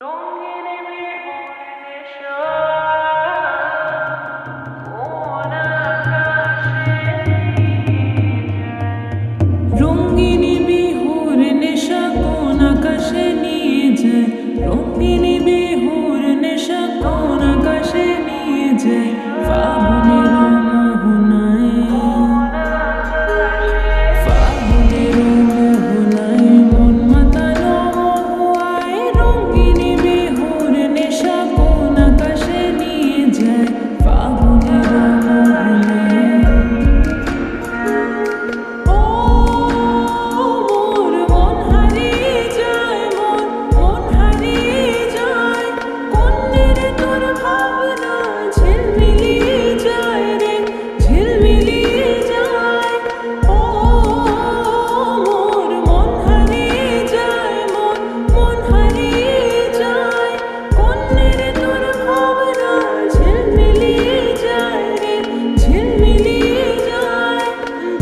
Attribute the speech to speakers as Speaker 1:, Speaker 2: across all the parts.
Speaker 1: রঙিন বিহুর নেশা কোন আকাশে রঙিন বিহুর নেশা কোন আকাশে নিয়ে যায় রঙিন বিহুর নেশা কোন আকাশে নিয়ে যায় ফাগুনের মোহনায় ফাগুনের মোহনায় মন মাতানো হওয়ায় রঙিন বিহুর নেশা কোন আকাশে নিয়ে যায় ফাগুনের মোহনায় ও মোর মন হারিয়ে যায় মন হারিয়ে যায় কন্যের তোর ভাবনা ঝিলমিলিয়ে যায় রে ঝিলমিলিয়ে যায় ও মোর মন হারিয়ে যায় মন হারিয়ে যায় কন্যের তোর ভাবনা ঝিলমিলিয়ে যায় রে ঝিলমিলিয়ে যায়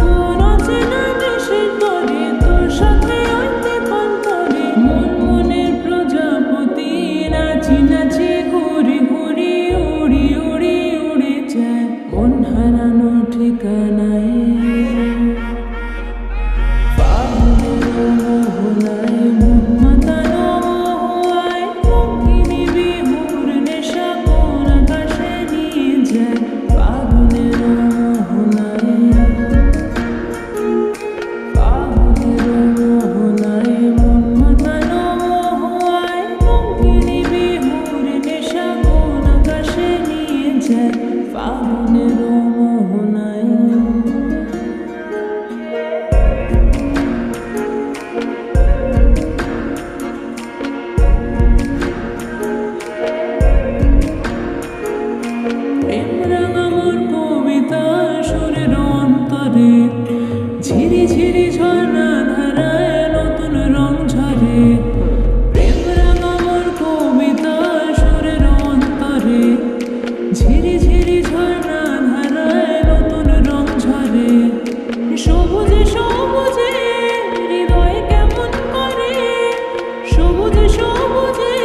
Speaker 1: কোন অচেনা দেশের তরে তোর সাথে আনতে পান্তরে মন মনের প্রজাপতি নাচি নাচি ঘুরে ঘুরে উড়ি উড়ি উড়ে যায় মন হারানো ঠিকানায় ফাগুনের মোহনায় মন মাতানো হওয়ায় রঙিন বিহুর নেশা কোন আকাশে নিয়ে যায় ফাগুনের মোহনায় ফাগুনের মোহনায় মন মাতানো হওয়ায় রঙিন বিহুর নেশা কোন আকাশে নিয়ে যায় ফাগুনের মোহনায় প্রেম রাঙা মোর কবিতা সুরের অন্তরে ঝিরি ঝিরি ঝর্ণা ধারায় নতুন রং ঝরে প্রেম রাঙা মোর কবিতা সুরের অন্তরে ঝিরি ঝিরি ঝর্ণা ধারায় নতুন রং ঝরে সবুজে সবুজে হৃদয় কেমন করে সবুজে সবুজে